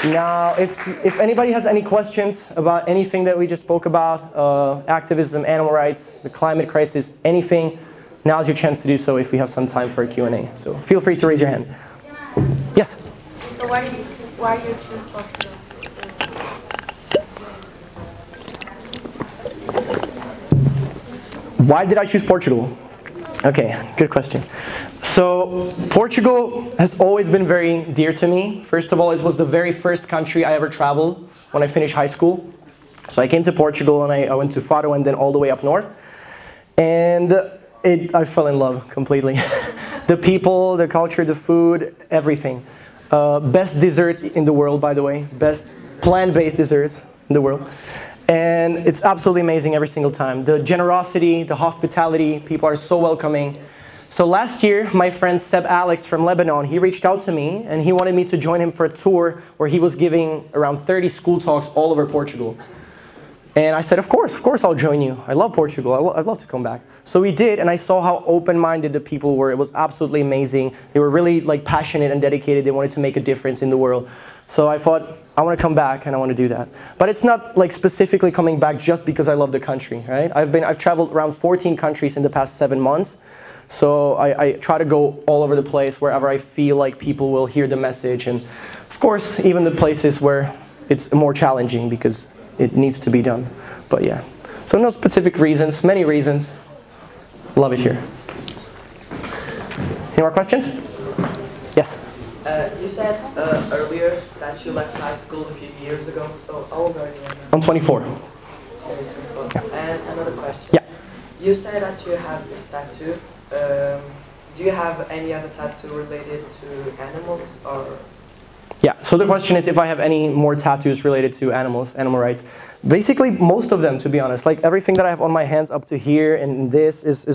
Now, if anybody has any questions about anything that we just spoke about, activism, animal rights, the climate crisis, anything, now's your chance to do so if we have some time for a Q&A. So feel free to raise your hand. Yes? So why you choose Portugal? Why did I choose Portugal? Okay, good question. So Portugal has always been very dear to me. First of all, it was the very first country I ever traveled when I finished high school. So I came to Portugal and I went to Faro and then all the way up north. And I fell in love completely. The people, the culture, the food, everything. Best desserts in the world, by the way. Best plant-based desserts in the world. And it's absolutely amazing every single time. The generosity, the hospitality, people are so welcoming. So last year, my friend Seb Alex from Lebanon, he reached out to me and he wanted me to join him for a tour where he was giving around 30 school talks all over Portugal. And I said, of course I'll join you. I love Portugal, I'd love to come back. So we did, and I saw how open-minded the people were. It was absolutely amazing. They were really passionate and dedicated. They wanted to make a difference in the world. So I thought, I want to come back and I want to do that. But it's not specifically coming back just because I love the country, right? I've traveled around 14 countries in the past 7 months. So I try to go all over the place wherever I feel like people will hear the message. And of course, even the places where it's more challenging because it needs to be done. But yeah, so no specific reasons, many reasons. Love it here. Any more questions? Yes? You said earlier that you left high school a few years ago. So how old are you now? I'm 24. 24. Yeah. And another question. Yeah. You said that you have this tattoo. Do you have any other tattoo related to animals or? Yeah, so the question is if I have any more tattoos related to animals, animal rights. Basically, most of them, to be honest. Everything that I have on my hands up to here and this is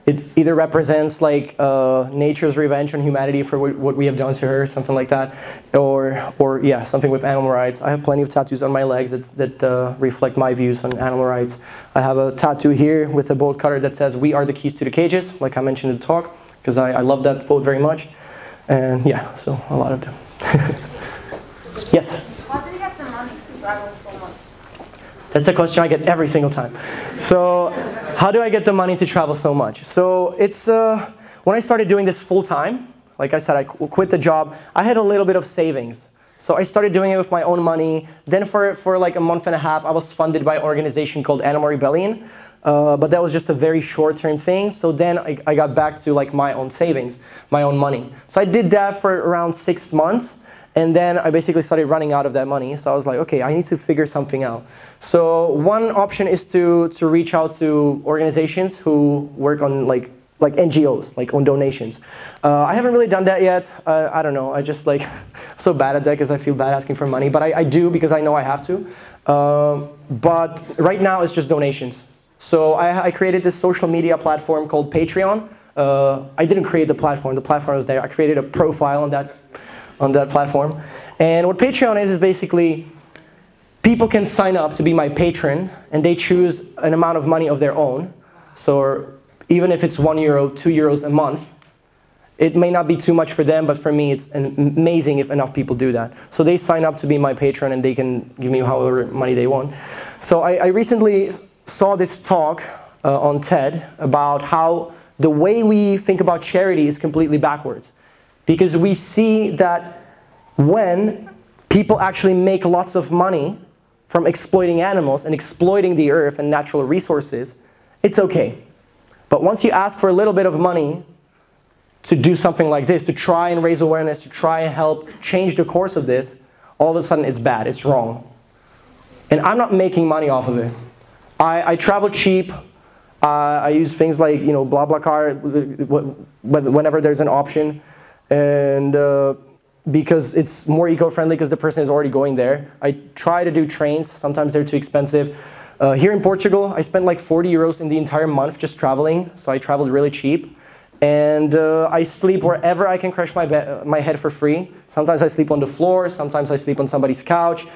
it either represents nature's revenge on humanity for what we have done to her, something like that, or yeah, something with animal rights. I have plenty of tattoos on my legs that reflect my views on animal rights. I have a tattoo here with a bolt cutter that says, "We are the keys to the cages," like I mentioned in the talk, because I love that quote very much. And yeah, so a lot of them. Yes? How do you get the money to travel so much? That's a question I get every single time. So, how do I get the money to travel so much? So, it's when I started doing this full time, like I said, I quit the job, I had a little bit of savings. So I started doing it with my own money. Then for like a month and a half, I was funded by an organization called Animal Rebellion. But that was just a very short-term thing. So then I got back to my own savings, my own money. So I did that for around 6 months. And then I basically started running out of that money. So I was like, okay, I need to figure something out. So one option is to reach out to organizations who work on like NGOs, on donations. I haven't really done that yet. I don't know. I just I'm so bad at that because I feel bad asking for money. But I do because I know I have to. But right now it's just donations. So I created this social media platform called Patreon. I didn't create the platform. The platform was there. I created a profile on that platform. And what Patreon is basically people can sign up to be my patron and they choose an amount of money of their own. So even if it's €1, €2 a month, it may not be too much for them, but for me it's amazing if enough people do that. So they sign up to be my patron and they can give me however money they want. So I recently saw this talk on TED about how the way we think about charity is completely backwards. Because we see that when people actually make lots of money from exploiting animals and exploiting the earth and natural resources, it's okay. But once you ask for a little bit of money to do something like this, to try and raise awareness, to try and help change the course of this, all of a sudden it's bad, it's wrong. And I'm not making money off of it. I travel cheap. I use things like BlaBlaCar whenever there's an option. And because it's more eco-friendly because the person is already going there. I try to do trains. Sometimes they're too expensive. Here in Portugal, I spent like €40 in the entire month just traveling. So I traveled really cheap. And I sleep wherever I can crash my head for free. Sometimes I sleep on the floor. Sometimes I sleep on somebody's couch.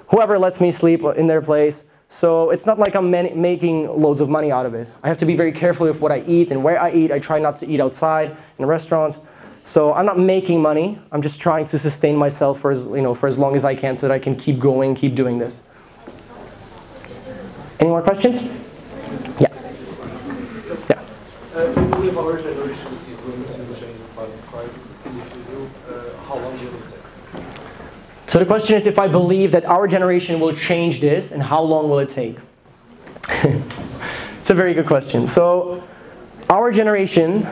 Whoever lets me sleep in their place. So it's not like I'm making loads of money out of it. I have to be very careful with what I eat and where I eat. I try not to eat outside in restaurants. So I'm not making money. I'm just trying to sustain myself for as long as I can so that I can keep going, keep doing this. Any more questions? Yeah. Yeah. Do you believe our generation is going to change the climate crisis? And if you do, how long will it take? So the question is if I believe that our generation will change this, and how long will it take? It's a very good question. So our generation,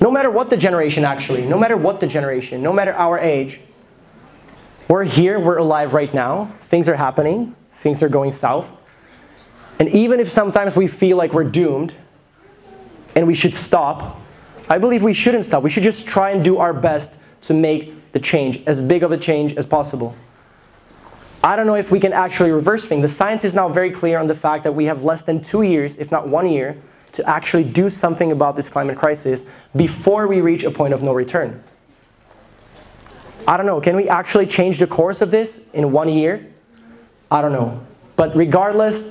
no matter what the generation actually, no matter what the generation, no matter our age, we're here, we're alive right now. Things are happening, things are going south. And even if sometimes we feel like we're doomed and we should stop, I believe we shouldn't stop. We should just try and do our best to make the change, as big of a change as possible. I don't know if we can actually reverse things. The science is now very clear on the fact that we have less than 2 years, if not 1 year, to actually do something about this climate crisis before we reach a point of no return. I don't know, can we actually change the course of this in 1 year? I don't know. But regardless,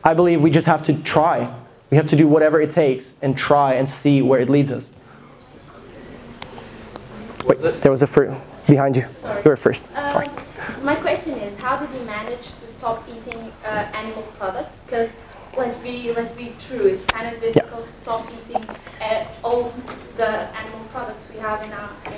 I believe we just have to try. We have to do whatever it takes and try and see where it leads us. Wait, there was a behind you. Sorry. You were first. Sorry. My question is, how did you manage to stop eating animal products? Because let's be true, it's kind of difficult to stop eating all the animal products we have in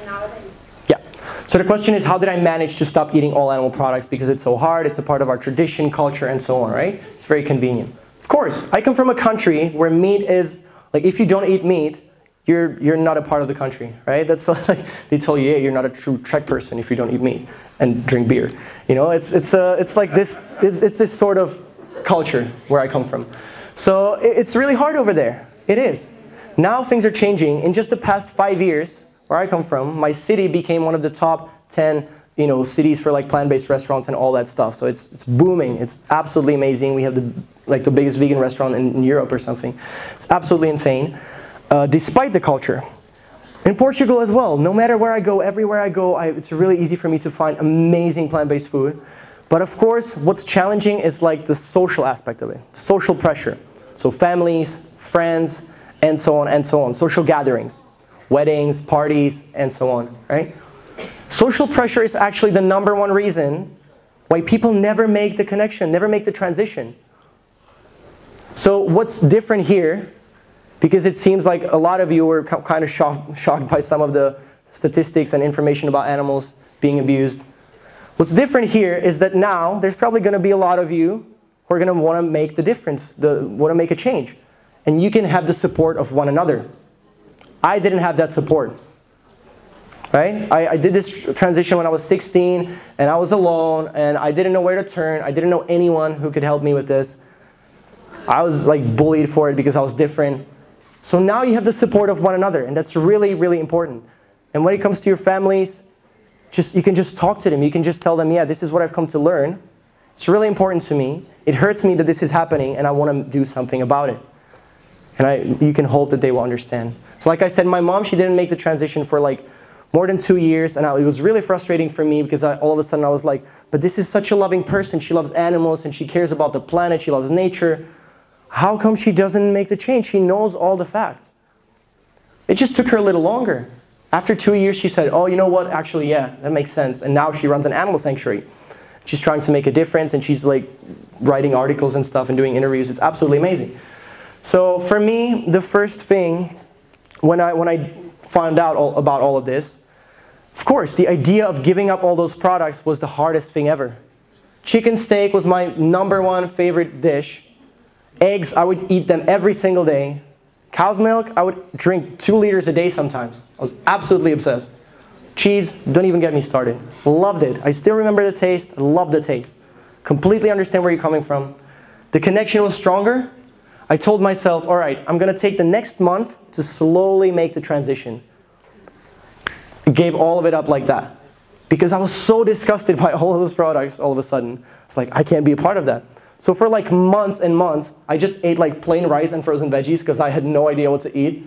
nowadays. Yeah. So the question is, how did I manage to stop eating all animal products? Because it's so hard, it's a part of our tradition, culture, and so on, right? It's very convenient. Of course, I come from a country where meat is, like, if you don't eat meat, you're not a part of the country, right? That's like, they tell you, yeah, you're not a true Czech person if you don't eat meat and drink beer. You know, it's like this, it's this sort of culture where I come from. So it's really hard over there. It is. Now things are changing. In just the past 5 years, where I come from, my city became one of the top 10, cities for like plant-based restaurants and all that stuff. So it's booming. It's absolutely amazing. We have the biggest vegan restaurant in Europe or something. It's absolutely insane. Despite the culture. In Portugal as well, no matter where I go, everywhere I go, it's really easy for me to find amazing plant-based food. But of course, what's challenging is like the social aspect of it, social pressure. So families, friends, and so on and so on. Social gatherings, weddings, parties, and so on, right? Social pressure is actually the #1 reason why people never make the connection, never make the transition. So what's different here? Because it seems like a lot of you were kind of shocked by some of the statistics and information about animals being abused. What's different here is that now there's probably going to be a lot of you who are going to want to make the difference, want to make a change. And you can have the support of one another. I didn't have that support. Right? I did this transition when I was 16 and I was alone and I didn't know where to turn. I didn't know anyone who could help me with this. I was like bullied for it because I was different. So now you have the support of one another, and that's really, really important. And when it comes to your families, you can just talk to them. You can just tell them, yeah, this is what I've come to learn. It's really important to me. It hurts me that this is happening, and I want to do something about it. And you can hope that they will understand. So like I said, my mom, she didn't make the transition for like more than 2 years, and it was really frustrating for me because all of a sudden I was like, but this is such a loving person. She loves animals, and she cares about the planet. She loves nature. How come she doesn't make the change? She knows all the facts. It just took her a little longer. After 2 years, she said, oh, you know what? Actually, yeah, that makes sense. And now she runs an animal sanctuary. She's trying to make a difference, and she's like writing articles and stuff and doing interviews. It's absolutely amazing. So for me, the first thing, when I found out about all of this, of course, the idea of giving up all those products was the hardest thing ever. Chicken steak was my #1 favorite dish. Eggs, I would eat them every single day. Cow's milk, I would drink 2 liters a day sometimes. I was absolutely obsessed. Cheese, don't even get me started. Loved it. I still remember the taste. I love the taste. Completely understand where you're coming from. The connection was stronger. I told myself, all right, I'm going to take the next month to slowly make the transition. I gave all of it up like that. Because I was so disgusted by all of those products all of a sudden. It's like, I can't be a part of that. So for like months and months, I just ate like plain rice and frozen veggies because I had no idea what to eat.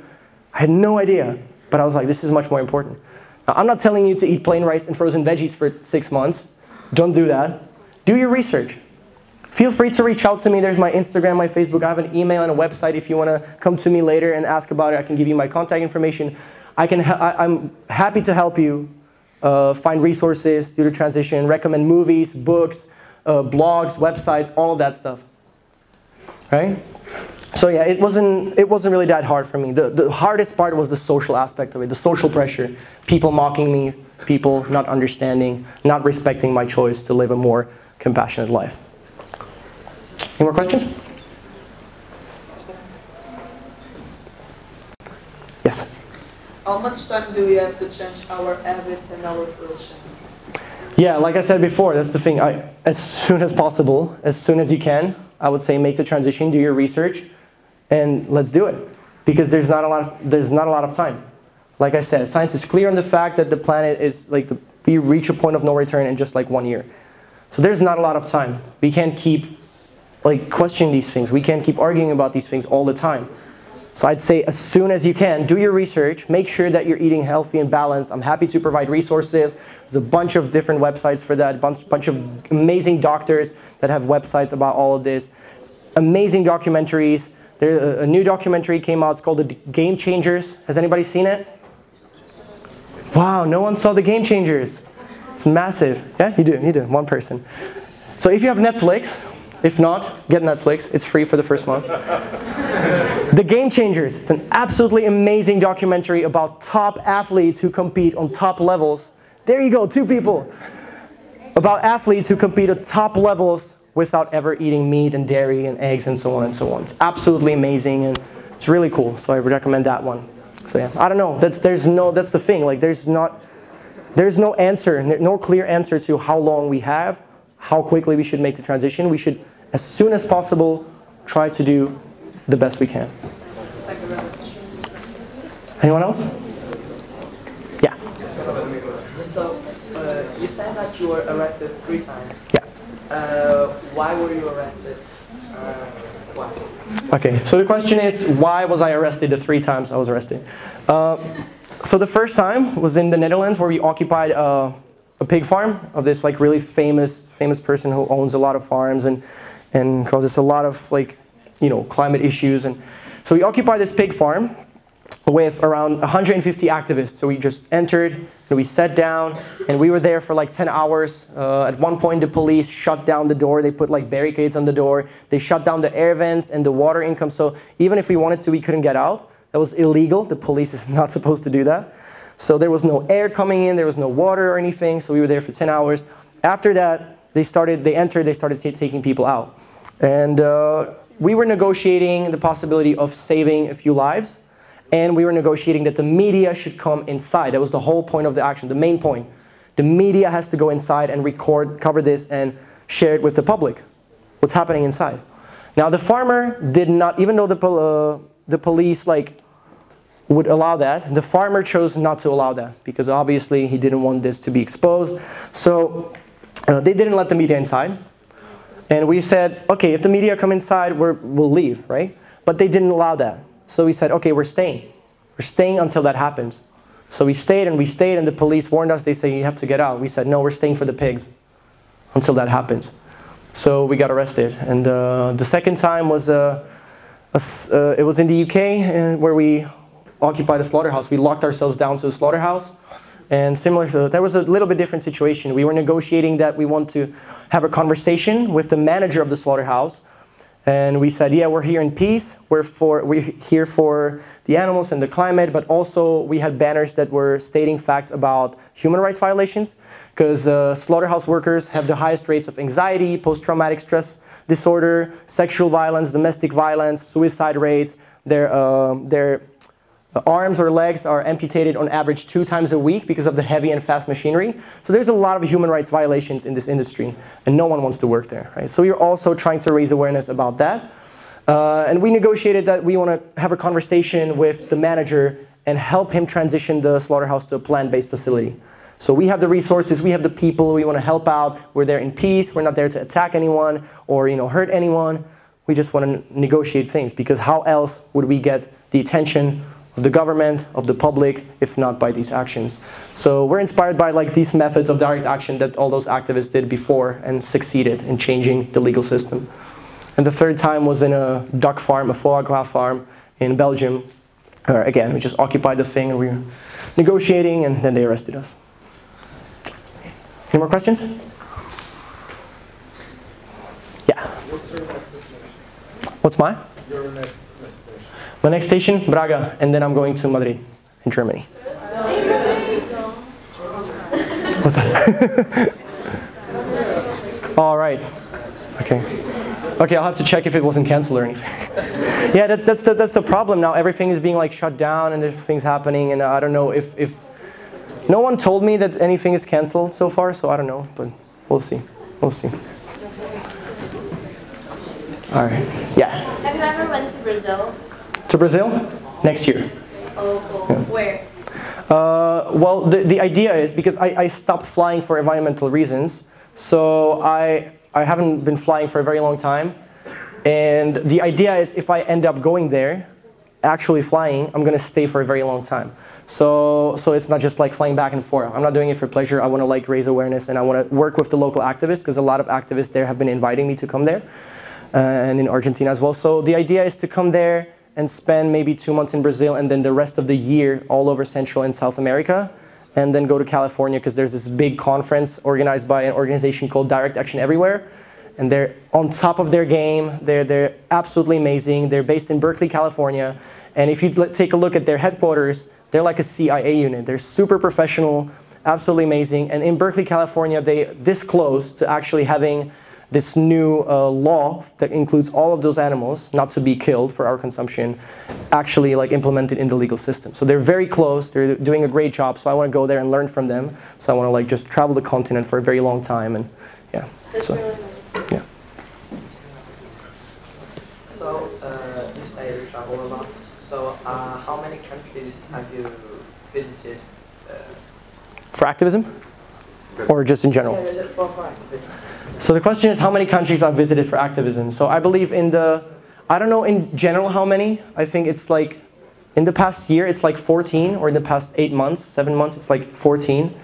I had no idea. But I was like, this is much more important. Now, I'm not telling you to eat plain rice and frozen veggies for 6 months. Don't do that. Do your research. Feel free to reach out to me. There's my Instagram, my Facebook. I have an email and a website if you want to come to me later and ask about it. I can give you my contact information. I'm happy to help you find resources, do the transition, recommend movies, books, blogs, websites, all of that stuff. Right? So yeah, it wasn't really that hard for me. The hardest part was the social aspect of it, the social pressure. People mocking me, people not understanding, not respecting my choice to live a more compassionate life. Any more questions? Yes? How much time do we have to change our habits and our fruition? Yeah, like I said before, that's the thing. As soon as possible, as soon as you can, I would say make the transition, do your research, and let's do it. Because there's not a lot of time. Like I said, science is clear on the fact that the planet is we reach a point of no return in just like 1 year. So there's not a lot of time. We can't keep questioning these things. We can't keep arguing about these things all the time. So I'd say as soon as you can, do your research, make sure that you're eating healthy and balanced. I'm happy to provide resources. There's a bunch of different websites for that, bunch of amazing doctors that have websites about all of this. Amazing documentaries. A new documentary came out, it's called The Game Changers. Has anybody seen it? Wow, no one saw The Game Changers. It's massive. Yeah, you do, one person. So if you have Netflix, if not, get Netflix. It's free for the first month. The Game Changers. It's an absolutely amazing documentary about top athletes who compete on top levels. There you go, 2 people. About athletes who compete at top levels without ever eating meat and dairy and eggs and so on and so on. It's absolutely amazing and it's really cool. So I would recommend that one. So yeah, I don't know. That's the thing. Like there's no answer, no clear answer to how long we have, how quickly we should make the transition. We should, as soon as possible, try to do the best we can. Thank you very much. Anyone else? Yeah. So, you said that you were arrested 3 times. Yeah. Why were you arrested? Why? Okay, so the question is, why was I arrested the 3 times I was arrested? So the first time was in the Netherlands where we occupied a pig farm of this really famous person who owns a lot of farms and causes a lot of climate issues. And so we occupied this pig farm with around 150 activists. So we just entered and we sat down and we were there for 10 hours. At one point the police shut down the door. They put barricades on the door. They shut down the air vents and the water income. So even if we wanted to, we couldn't get out. That was illegal. The police is not supposed to do that. So there was no air coming in. There was no water or anything. So we were there for 10 hours. After that, they started taking people out. And we were negotiating the possibility of saving a few lives. And we were negotiating that the media should come inside. That was the whole point of the action, the main point. The media has to go inside and cover this and share it with the public, what's happening inside. Now the farmer did not, even though the police would allow that, the farmer chose not to allow that because obviously he didn't want this to be exposed. So they didn't let the media inside. And we said, okay, if the media come inside, we'll leave, right? But they didn't allow that. So we said, okay, we're staying. We're staying until that happens. So we stayed and the police warned us. They said, you have to get out. We said, no, we're staying for the pigs until that happens. So we got arrested. And the second time was, it was in the UK where we occupied a slaughterhouse. We locked ourselves down to a slaughterhouse. And similar to that was a little bit different situation. We were negotiating that we want to have a conversation with the manager of the slaughterhouse. And we said, yeah, we're here in peace. We're here for the animals and the climate, but also we had banners that were stating facts about human rights violations, because slaughterhouse workers have the highest rates of anxiety, post-traumatic stress disorder, sexual violence, domestic violence, suicide rates. Their arms or legs are amputated on average 2 times a week because of the heavy and fast machinery. So there's a lot of human rights violations in this industry, and no one wants to work there, right? So we're also trying to raise awareness about that. And we negotiated that we want to have a conversation with the manager and help him transition the slaughterhouse to a plant-based facility. So we have the resources, we have the people, we want to help out. We're there in peace. We're not there to attack anyone or hurt anyone. We just want to negotiate things, because how else would we get the attention of the government, of the public, if not by these actions? So we're inspired by these methods of direct action that all those activists did before and succeeded in changing the legal system. And the third time was in a duck farm, a foie gras farm in Belgium, Again, we just occupied the thing and we were negotiating, and then they arrested us. Any more questions? Yeah. What's your next destination? What's mine? Your next destination. My next station, Braga, and then I'm going to Madrid in Germany. What's that? All right. Okay. Okay, I'll have to check if it wasn't canceled or anything. Yeah, that's the problem now. Everything is being like shut down, and there's things happening, and I don't know if no one told me that anything is canceled so far, so I don't know, but we'll see. We'll see. All right. Yeah. Have you ever went to Brazil? To Brazil? Next year. Oh, cool. Yeah. Where? Well, the idea is, because I stopped flying for environmental reasons, so I haven't been flying for a very long time. And the idea is, if I end up going there, actually flying, I'm going to stay for a very long time. So it's not just like flying back and forth. I'm not doing it for pleasure. I want to like raise awareness, and I want to work with the local activists, because a lot of activists there have been inviting me to come there, and in Argentina as well. So the idea is to come there and spend maybe 2 months in Brazil, and then the rest of the year all over Central and South America, and then go to California, because there's this big conference organized by an organization called Direct Action Everywhere. And they're on top of their game. They're absolutely amazing. They're based in Berkeley, California. And if you take a look at their headquarters, they're like a CIA unit. They're super professional, absolutely amazing. And in Berkeley, California, they this close to actually having this new law that includes all of those animals not to be killed for our consumption, actually like implemented in the legal system. So they're very close. They're doing a great job. So I want to go there and learn from them. So I want to like just travel the continent for a very long time. And yeah. That's So. really nice. Yeah. So, you say you travel a lot. So, how many countries have you visited? For activism? Or just in general? Yeah, just for activism. So the question is how many countries I've visited for activism. So I believe in the, I don't know in general how many. I think it's like, in the past year it's like 14, or in the past 8 months, 7 months, it's like 14.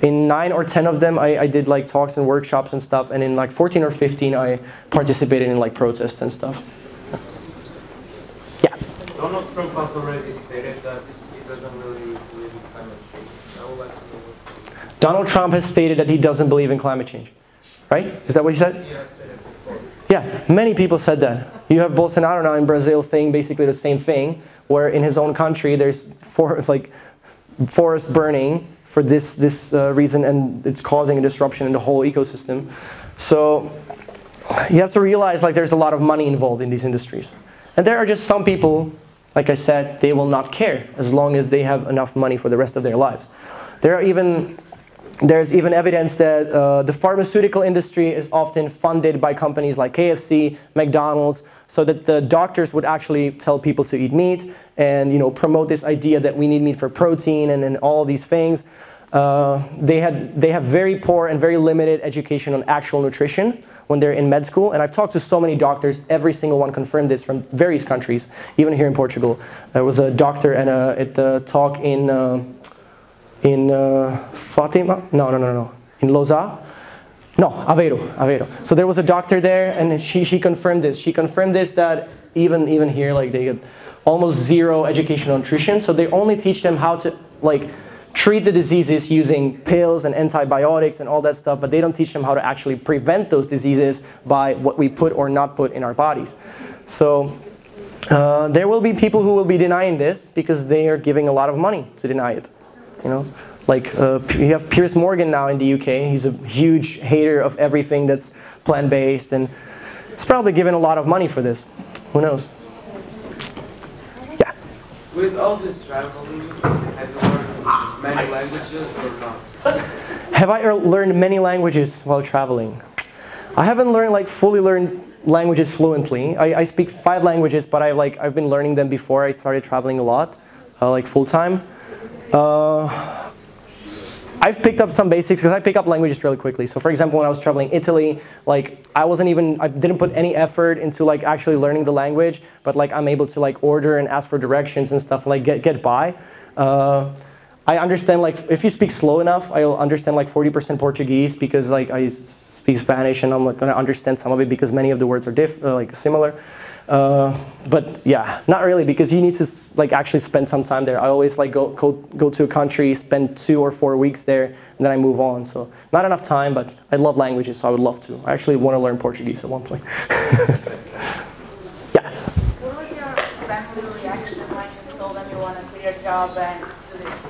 In 9 or 10 of them, I did like talks and workshops and stuff, and in like 14 or 15, I participated in like protests and stuff. Yeah. Donald Trump has already stated that he doesn't really believe in climate change. I would like to know what. Donald Trump has stated that he doesn't believe in climate change, right? Is that what he said? He has said it before. Yeah, many people said that. You have Bolsonaro now in Brazil saying basically the same thing, where in his own country there's forests burning for this reason, and it's causing a disruption in the whole ecosystem. So you have to realize like there's a lot of money involved in these industries. And there are just some people, like I said, they will not care as long as they have enough money for the rest of their lives. There's even evidence that the pharmaceutical industry is often funded by companies like KFC, McDonald's, so that the doctors would actually tell people to eat meat and promote this idea that we need meat for protein and all these things. They have very poor and very limited education on actual nutrition when they're in med school. And I've talked to so many doctors, every single one confirmed this from various countries, even here in Portugal. There was a doctor at the talk in Fatima? No. In Lausanne? No, Aveiro. So there was a doctor there, and she confirmed this. She confirmed this, that even here, like they get almost zero education on nutrition. So they only teach them how to treat the diseases using pills and antibiotics and all that stuff, but they don't teach them how to actually prevent those diseases by what we put or not put in our bodies. So there will be people who will be denying this because they are giving a lot of money to deny it. You have Piers Morgan now in the UK. He's a huge hater of everything that's plant-based, and he's probably given a lot of money for this. Who knows? Yeah. With all this traveling, have you learned many languages or not? Have I learned many languages while traveling? I haven't fully learned languages fluently. I speak 5 languages, but I've been learning them before I started traveling a lot, full-time. I've picked up some basics because I pick up languages really quickly. So for example, when I was traveling Italy, I didn't put any effort into actually learning the language, but I'm able to order and ask for directions and stuff, and get by. I understand if you speak slow enough, I'll understand 40% Portuguese because I speak Spanish, and I'm gonna understand some of it because many of the words are similar. But yeah, not really, because you need to like actually spend some time there. I always like go to a country, spend 2 or 4 weeks there, and then I move on. So not enough time, but I love languages, so I would love to. I actually want to learn Portuguese at one point. Yeah. What was your family reaction when you told them you want to quit your job and do this?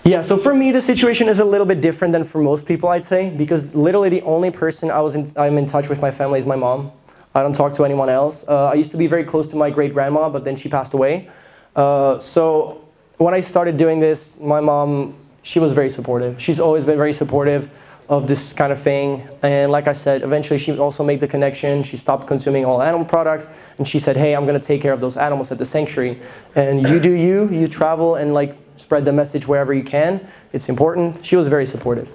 Yeah, so for me, the situation is a little bit different than for most people, I'd say, because literally the only person I'm in touch with my family is my mom. I don't talk to anyone else. I used to be very close to my great-grandma, but then she passed away. So when I started doing this, my mom, she was very supportive. She's always been very supportive of this kind of thing. And like I said, eventually she would also make the connection. She stopped consuming all animal products, and she said, hey, I'm going to take care of those animals at the sanctuary. And you do you, you travel and like spread the message wherever you can. It's important. She was very supportive.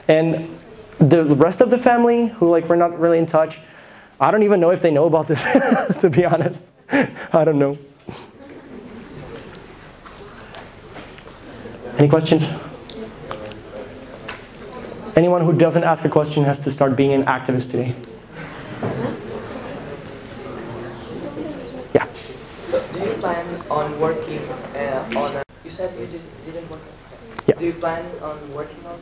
And the rest of the family, who like we're not really in touch, I don't even know if they know about this, to be honest. I don't know. Any questions? Anyone who doesn't ask a question has to start being an activist today. Yeah. So do you plan on working on a... You said you didn't work on... Yeah. Do you plan on working on...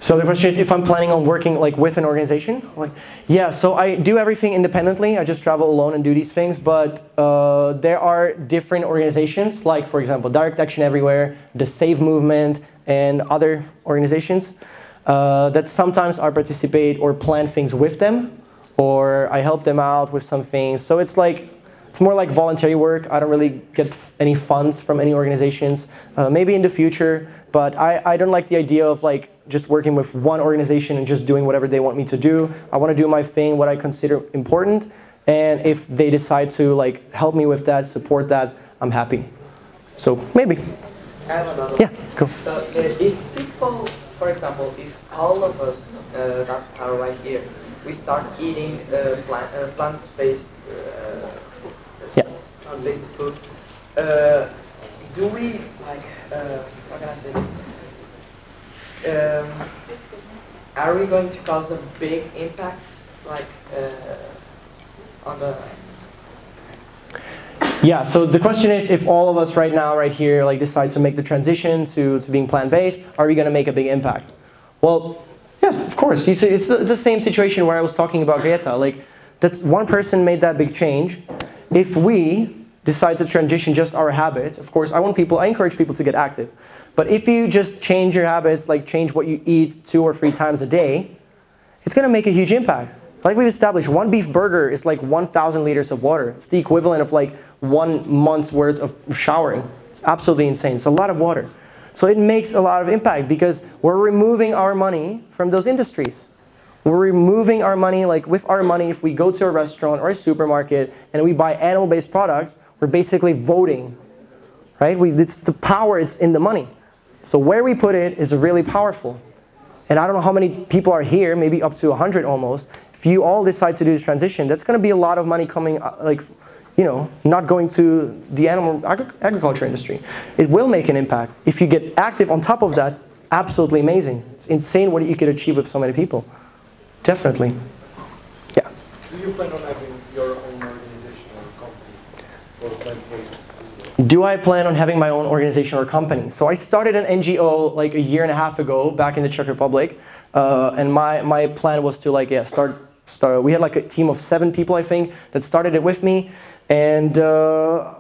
So the question is if I'm planning on working like with an organization. Like, yeah, so I do everything independently. I just travel alone and do these things. But there are different organizations, like for example, Direct Action Everywhere, the Save Movement, and other organizations that sometimes I participate or plan things with them, or I help them out with some things. So it's like, it's more like voluntary work. I don't really get any funds from any organizations. Maybe in the future, but I don't like the idea of like just working with one organization and just doing whatever they want me to do. I want to do my thing, what I consider important, and if they decide to like help me with that, support that, I'm happy. So maybe. I have another one. Yeah, cool. So if people, for example, if all of us that are right here, we start eating plant-based plant-based food, do we like how can I say this? Are we going to cause a big impact, like on the? Yeah. So the question is, if all of us right now, right here, like decide to make the transition to being plant-based, are we going to make a big impact? Well, yeah, of course. You see, it's the same situation where I was talking about Greta. Like, that's one person made that big change. If we decide to transition just our habits, of course, I encourage people to get active. But if you just change your habits, like change what you eat 2 or 3 times a day, it's going to make a huge impact. Like we've established, one beef burger is like 1,000 liters of water. It's the equivalent of like 1 month's worth of showering. It's absolutely insane. It's a lot of water. So it makes a lot of impact because we're removing our money from those industries. We're removing our money, like with our money, if we go to a restaurant or a supermarket and we buy animal-based products, we're basically voting, right? It's the power, it's in the money. So where we put it is really powerful. And I don't know how many people are here, maybe up to 100 almost. If you all decide to do this transition, that's going to be a lot of money coming, like, you know, not going to the animal agriculture industry. It will make an impact. If you get active on top of that, absolutely amazing. It's insane what you could achieve with so many people. Definitely. Yeah. Do you plan on having your own organization or company for plant-based food? Do I plan on having my own organization or company? So I started an NGO like 1.5 years ago back in the Czech Republic. And my plan was to like, yeah, start. We had like a team of 7 people, I think, that started it with me. And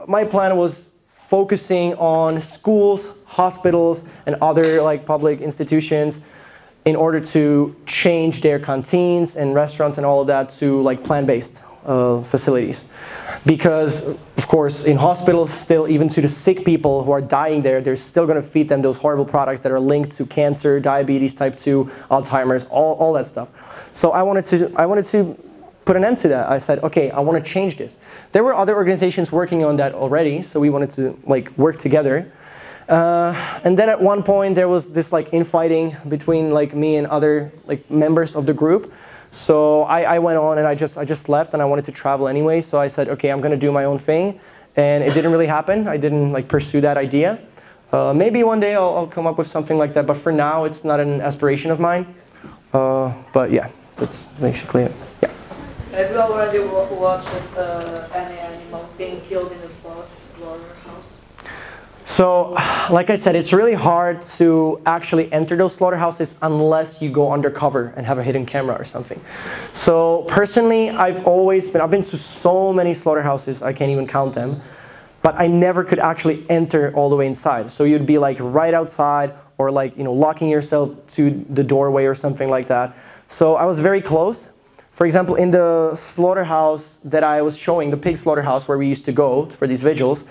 my plan was focusing on schools, hospitals, and other like public institutions in order to change their canteens and restaurants and all of that to like plant-based facilities. Because, of course, in hospitals still, even to the sick people who are dying there, they're still going to feed them those horrible products that are linked to cancer, diabetes, type 2, Alzheimer's, all that stuff. So I wanted to put an end to that. I said, okay, I want to change this. There were other organizations working on that already, so we wanted to like work together. And then at one point there was this like infighting between like me and other like members of the group. So I went on and I just left, and I wanted to travel anyway. So I said, okay, I'm going to do my own thing, and it didn't really happen. I didn't like pursue that idea. Maybe one day I'll come up with something like that, but for now it's not an aspiration of mine. But yeah, that's basically it. Yeah. Have you already watched any animal being killed in a slaughterhouse? So, like I said, it's really hard to actually enter those slaughterhouses unless you go undercover and have a hidden camera or something. So, personally, I've been to so many slaughterhouses, I can't even count them, but I never could actually enter all the way inside. So you'd be like right outside or like, you know, locking yourself to the doorway or something like that. So I was very close. For example, in the slaughterhouse that I was showing, the pig slaughterhouse where we used to go for these vigils,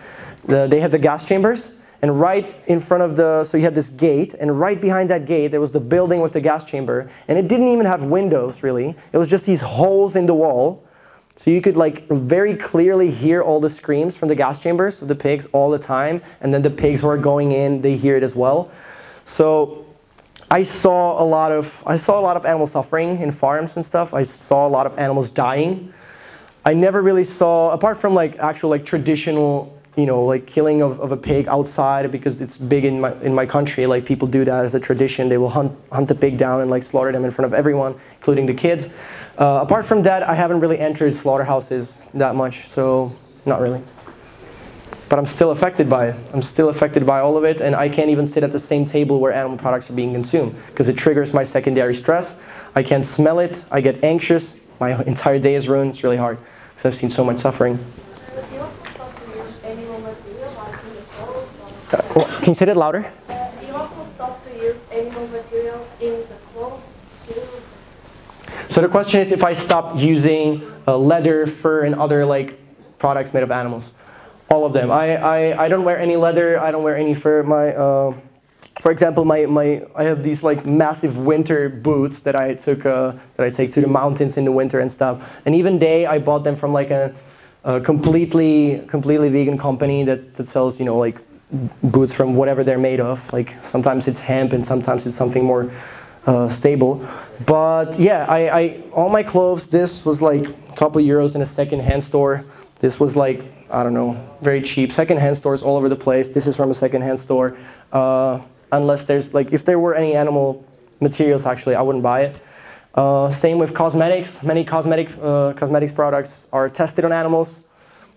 they had the gas chambers, and right in front of so you had this gate, and right behind that gate there was the building with the gas chamber, and it didn't even have windows really. It was just these holes in the wall, so you could like very clearly hear all the screams from the gas chambers of the pigs all the time, and then the pigs who are going in, they hear it as well. So I saw a lot of animal suffering in farms and stuff. I saw a lot of animals dying. I never really saw, apart from like actual like traditional, you know, like killing of a pig outside, because it's big in my country. Like people do that as a tradition. They will hunt the pig down and like slaughter them in front of everyone, including the kids. Apart from that, I haven't really entered slaughterhouses that much, so not really. But I'm still affected by it. I'm still affected by all of it, and I can't even sit at the same table where animal products are being consumed because it triggers my secondary stress. I can't smell it. I get anxious. My entire day is ruined. It's really hard because I've seen so much suffering. You also stop to use animal material like in the clothes. Can you say that louder? You also stop to use animal material in the clothes too. So the question is if I stop using leather, fur, and other like products made of animals. All of them. I don't wear any leather. I don't wear any fur. For example, I have these like massive winter boots that I take to the mountains in the winter and stuff. And even I bought them from like a completely vegan company that sells, you know, like boots from whatever they're made of. Like sometimes it's hemp and sometimes it's something more stable. But yeah, all my clothes. This was like a couple euros in a second-hand store. This was like, I don't know, very cheap. Second-hand stores all over the place. This is from a second-hand store. Unless there's like, if there were any animal materials, actually, I wouldn't buy it. Same with cosmetics. Many cosmetics products are tested on animals.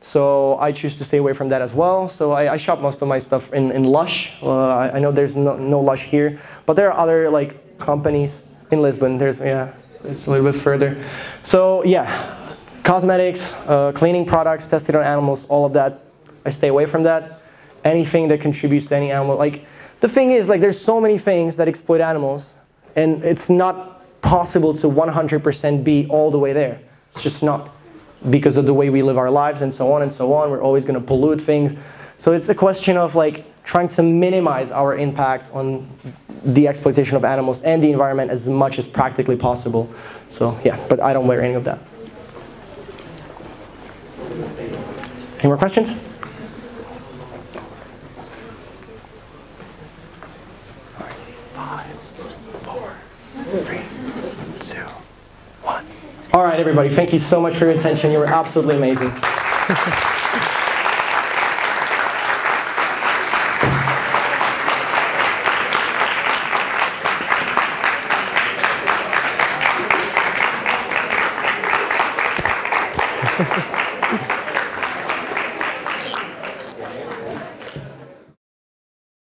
So I choose to stay away from that as well. So I shop most of my stuff in Lush. I know there's no Lush here, but there are other like companies in Lisbon. It's a little bit further. So yeah. Cosmetics, cleaning products tested on animals, all of that, I stay away from that. Anything that contributes to any animal. Like, the thing is, like, there's so many things that exploit animals, and it's not possible to 100% be all the way there. It's just not, because of the way we live our lives and so on and so on. We're always going to pollute things. So it's a question of like trying to minimize our impact on the exploitation of animals and the environment as much as practically possible. So yeah, but I don't wear any of that. Any more questions? 5, 4, 3, 2, 1. All right, everybody, thank you so much for your attention. You were absolutely amazing.